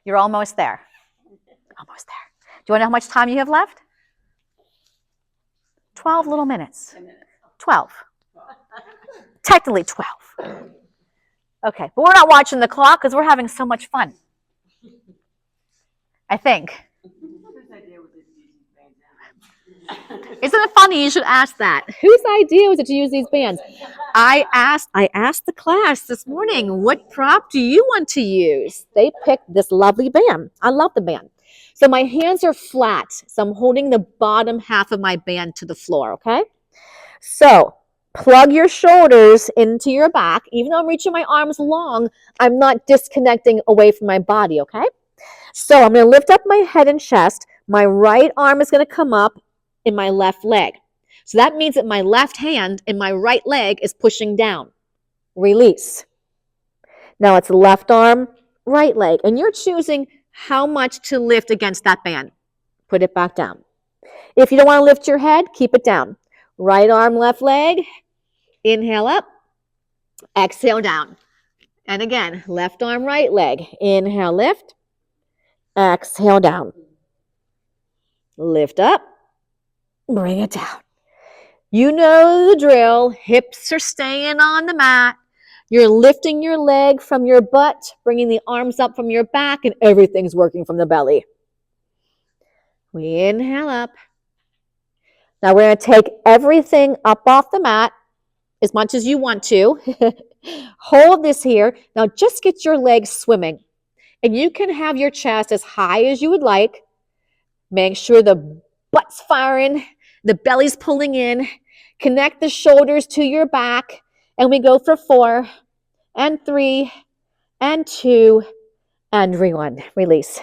You're almost there. Almost there. Do you want to know how much time you have left? 12 little minutes. 12. Technically 12. Okay, but we're not watching the clock because we're having so much fun. I think. Isn't it funny? You should ask that. Whose idea was it to use these bands? I asked the class this morning, what prop do you want to use? They picked this lovely band. I love the band. So my hands are flat. So I'm holding the bottom half of my band to the floor, okay? So plug your shoulders into your back. Even though I'm reaching my arms long, I'm not disconnecting away from my body, okay? So I'm going to lift up my head and chest. My right arm is going to come up in my left leg. So that means that my left hand and my right leg is pushing down. Release. Now it's left arm, right leg. And you're choosing how much to lift against that band. Put it back down. If you don't want to lift your head, keep it down. Right arm, left leg. Inhale up. Exhale down. And again, left arm, right leg. Inhale, lift. Exhale down. Lift up. Bring it down. You know the drill. Hips are staying on the mat. You're lifting your leg from your butt, bringing the arms up from your back, and everything's working from the belly. We inhale up. Now we're going to take everything up off the mat as much as you want to. Hold this here. Now just get your legs swimming. And you can have your chest as high as you would like. Make sure the butt's firing, the belly's pulling in. Connect the shoulders to your back. And we go for 4 and 3 and 2 and 1. Release.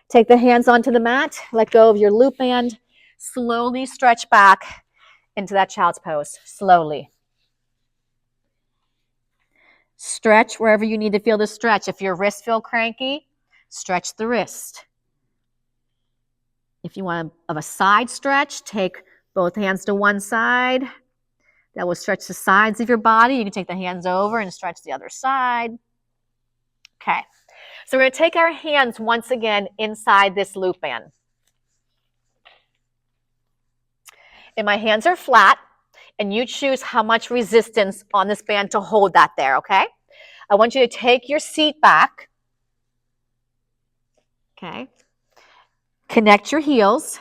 Take the hands onto the mat. Let go of your loop band. Slowly stretch back into that child's pose. Slowly. Stretch wherever you need to feel the stretch. If your wrists feel cranky, stretch the wrist. If you want a side stretch, take both hands to one side. That will stretch the sides of your body. You can take the hands over and stretch the other side. Okay. So we're going to take our hands once again inside this loop band. And my hands are flat, and you choose how much resistance on this band to hold that there, okay? I want you to take your seat back. Okay. Connect your heels.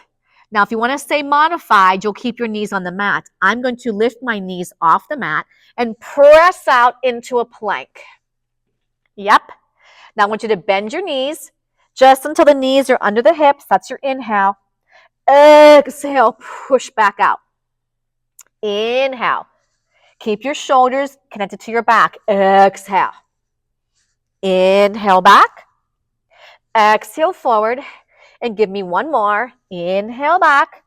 Now, if you want to stay modified, you'll keep your knees on the mat. I'm going to lift my knees off the mat and press out into a plank. Yep. Now, I want you to bend your knees just until the knees are under the hips. That's your inhale. Exhale, push back out. Inhale. Keep your shoulders connected to your back. Exhale. Inhale back. Exhale forward. And give me one more. Inhale back.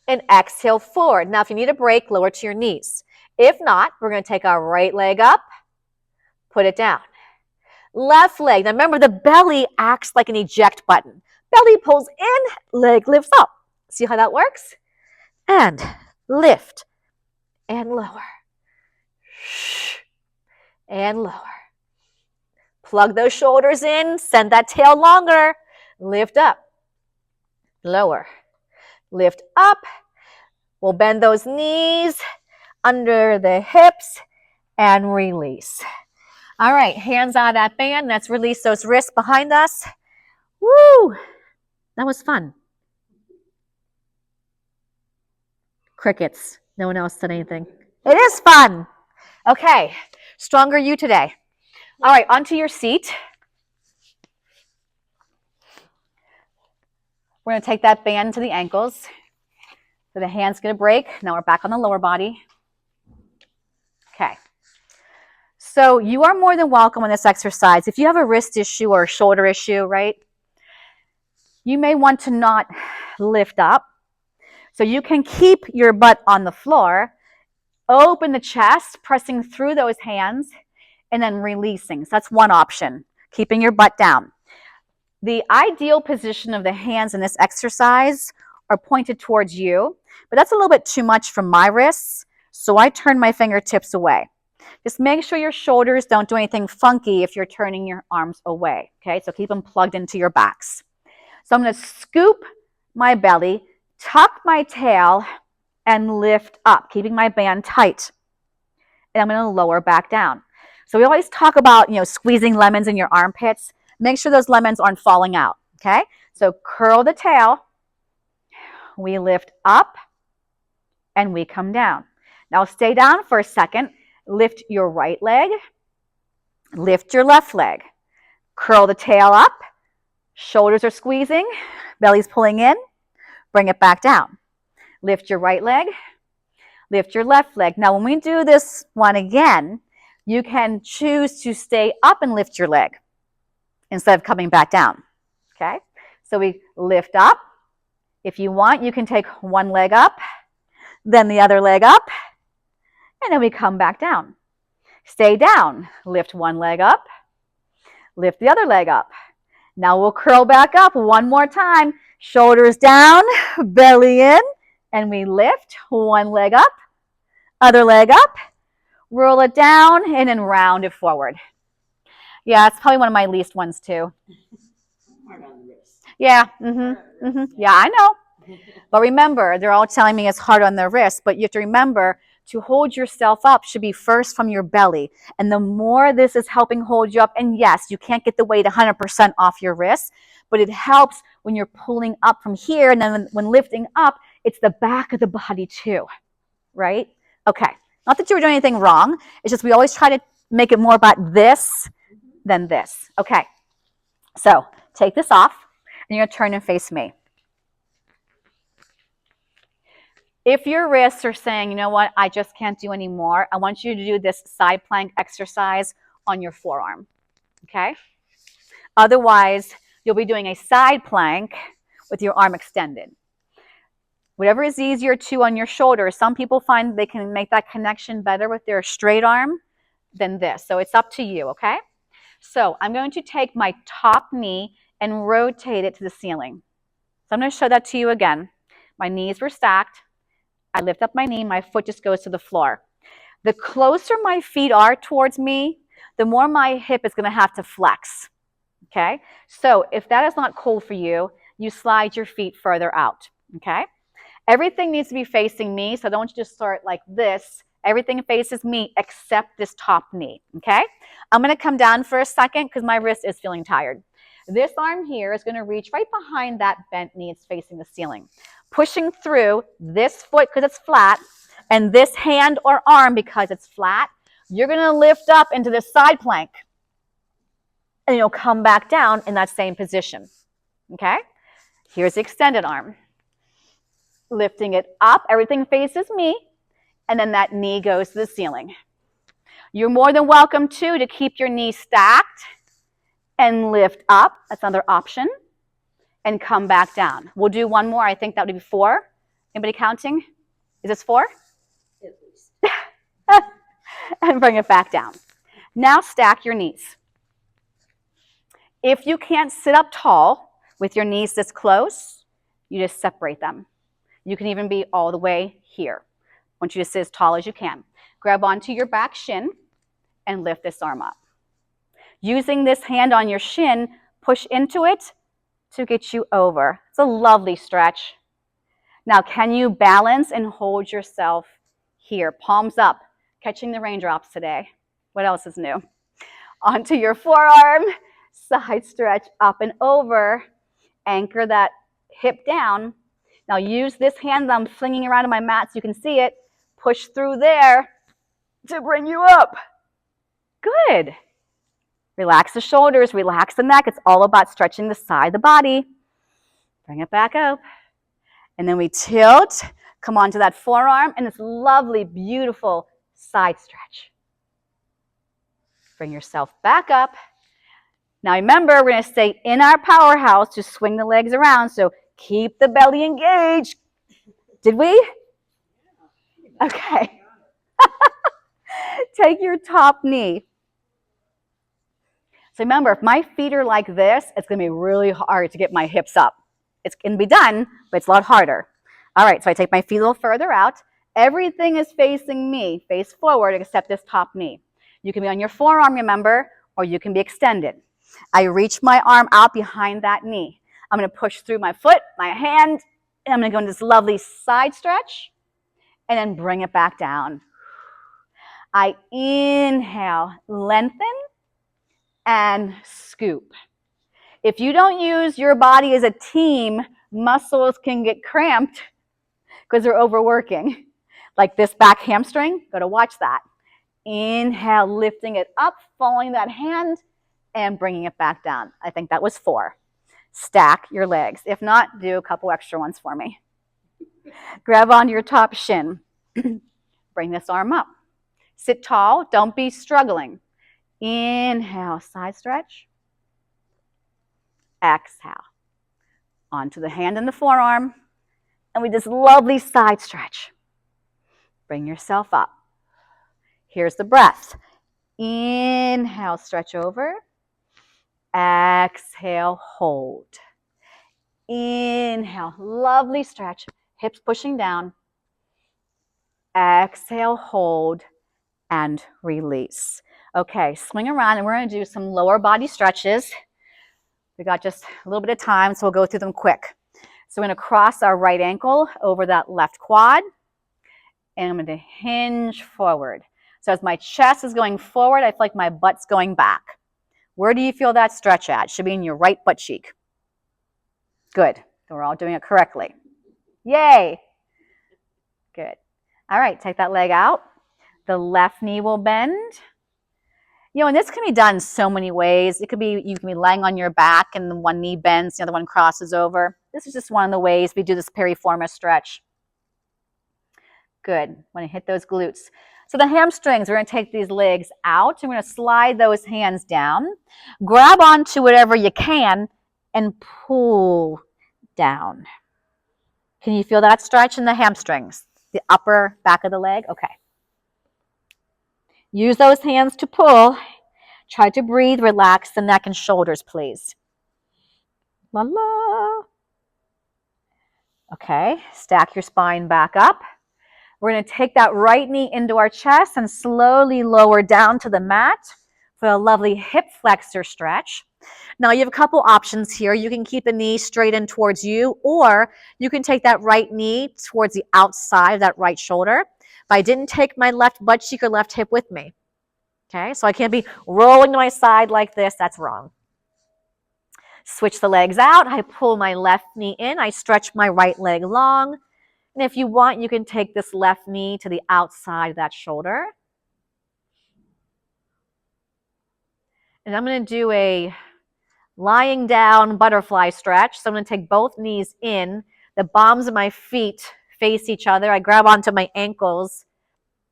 And exhale forward. Now, if you need a break, lower to your knees. If not, we're going to take our right leg up. Put it down. Left leg. Now, remember, the belly acts like an eject button. Belly pulls in, leg lifts up. See how that works? And lift. And lower. And lower. Plug those shoulders in. Send that tail longer. Lift up. Lower. Lift up. We'll bend those knees under the hips and release. All right, hands out of that band. Let's release those wrists behind us. Woo! That was fun. Crickets. No one else said anything. It is fun. Okay, stronger you today. All right, onto your seat. We're going to take that band to the ankles. So the hand's going to break. Now we're back on the lower body. Okay. So you are more than welcome on this exercise. If you have a wrist issue or a shoulder issue, right, you may want to not lift up. So you can keep your butt on the floor, open the chest, pressing through those hands, and then releasing. So that's one option, keeping your butt down. The ideal position of the hands in this exercise are pointed towards you, but that's a little bit too much for my wrists, so I turn my fingertips away. Just make sure your shoulders don't do anything funky if you're turning your arms away, okay? So keep them plugged into your backs. So I'm going to scoop my belly, tuck my tail, and lift up, keeping my band tight. And I'm going to lower back down. So we always talk about, squeezing lemons in your armpits. Make sure those lemons aren't falling out, okay? So curl the tail, we lift up, and we come down. Now stay down for a second. Lift your right leg, lift your left leg. Curl the tail up, shoulders are squeezing, belly's pulling in, bring it back down. Lift your right leg, lift your left leg. Now when we do this one again, you can choose to stay up and lift your leg instead of coming back down, okay? So we lift up. If you want, you can take one leg up, then the other leg up, and then we come back down. Stay down, lift one leg up, lift the other leg up. Now we'll curl back up one more time. Shoulders down, belly in, and we lift one leg up, other leg up, roll it down, and then round it forward. Yeah, it's probably one of my least ones too. Yeah, yeah, I know. But remember, they're all telling me it's hard on their wrists, but you have to remember to hold yourself up should be first from your belly. And the more this is helping hold you up, and yes, you can't get the weight 100% off your wrists, but it helps when you're pulling up from here, and then when lifting up, it's the back of the body too, right? Okay, not that you were doing anything wrong, it's just we always try to make it more about this than this. Okay, so take this off, and you're gonna turn and face me. If your wrists are saying, you know what, I just can't do anymore, I want you to do this side plank exercise on your forearm, okay? Otherwise, you'll be doing a side plank with your arm extended. Whatever is easier to on your shoulder. Some people find they can make that connection better with their straight arm than this. So it's up to you, okay? So I'm going to take my top knee and rotate it to the ceiling. So I'm going to show that to you again. My knees were stacked. I lift up my knee, my foot just goes to the floor. The closer my feet are towards me, the more my hip is going to have to flex, okay? So if that is not cool for you, you slide your feet further out, okay? Everything needs to be facing me, so don't just start like this. Everything faces me except this top knee, okay? I'm going to come down for a second because my wrist is feeling tired. This arm here is going to reach right behind that bent knee. It's facing the ceiling. Pushing through this foot because it's flat, and this hand or arm because it's flat, you're going to lift up into this side plank, and you'll come back down in that same position, okay? Here's the extended arm. Lifting it up, everything faces me, and then that knee goes to the ceiling. You're more than welcome, too, to keep your knee stacked and lift up. That's another option. And come back down. We'll do one more. I think that would be 4. Anybody counting? Is this 4? At least. And bring it back down. Now stack your knees. If you can't sit up tall with your knees this close, you just separate them. You can even be all the way here. I want you to sit as tall as you can. Grab onto your back shin and lift this arm up. Using this hand on your shin, push into it to get you over. It's a lovely stretch. Now, can you balance and hold yourself here? Palms up, catching the raindrops today. What else is new? Onto your forearm, side stretch up and over. Anchor that hip down. Now use this hand that I'm flinging around on my mat so you can see it. Push through there to bring you up. Good. Relax the shoulders, relax the neck. It's all about stretching the side of the body. Bring it back up. And then we tilt, come onto that forearm, and this lovely, beautiful side stretch. Bring yourself back up. Now remember, we're going to stay in our powerhouse to swing the legs around, so keep the belly engaged. Did we? Okay. Take your top knee. So remember, if my feet are like this, it's going to be really hard to get my hips up. It can be done, but it's a lot harder. All right, so I take my feet a little further out. Everything is facing me, face forward, except this top knee. You can be on your forearm, remember, or you can be extended. I reach my arm out behind that knee. I'm going to push through my foot, my hand, and I'm going to go into this lovely side stretch, and then bring it back down. I inhale, lengthen, and scoop. If you don't use your body as a team, muscles can get cramped because they're overworking. Like this back hamstring, got to watch that. Inhale, lifting it up, following that hand, and bringing it back down. I think that was 4. Stack your legs. If not, do a couple extra ones for me. Grab onto your top shin. Bring this arm up. Sit tall. Don't be struggling. Inhale, side stretch. Exhale. Onto the hand and the forearm. And we just lovely side stretch. Bring yourself up. Here's the breath. Inhale, stretch over. Exhale, hold. Inhale, lovely stretch. Hips pushing down. Exhale, hold, and release. Okay, swing around, and we're going to do some lower body stretches. We got just a little bit of time, so we'll go through them quick. So we're going to cross our right ankle over that left quad, and I'm going to hinge forward. So as my chest is going forward, I feel like my butt's going back. Where do you feel that stretch at? It should be in your right butt cheek. Good. We're all doing it correctly. Yay. Good. All right, take that leg out. The left knee will bend. You know, and this can be done so many ways. It could be, you can be lying on your back and the one knee bends, the other one crosses over. This is just one of the ways we do this piriformis stretch. Good. Want to hit those glutes. So the hamstrings, we're going to take these legs out, and we're going to slide those hands down. Grab onto whatever you can and pull down. Can you feel that stretch in the hamstrings? The upper back of the leg? Okay. Use those hands to pull. Try to breathe, relax the neck and shoulders, please. La la. Okay, stack your spine back up. We're going to take that right knee into our chest and slowly lower down to the mat for a lovely hip flexor stretch. Now you have a couple options here. You can keep the knee straight in towards you, or you can take that right knee towards the outside of that right shoulder. But I didn't take my left butt cheek or left hip with me. Okay, so I can't be rolling to my side like this. That's wrong. Switch the legs out. I pull my left knee in. I stretch my right leg long. And if you want, you can take this left knee to the outside of that shoulder. And I'm going to do a lying down butterfly stretch. So I'm going to take both knees in. The palms of my feet face each other. I grab onto my ankles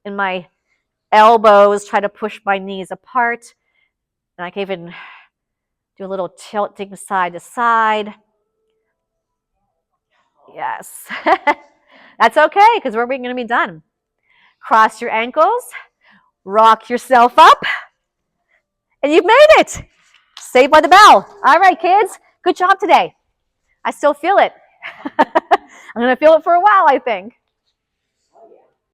and my elbows, try to push my knees apart. And I can even do a little tilting side to side. Yes. That's okay, because we're going to be done. Cross your ankles, rock yourself up, and you've made it. Saved by the bell. All right, kids, good job today. I still feel it. I'm going to feel it for a while, I think.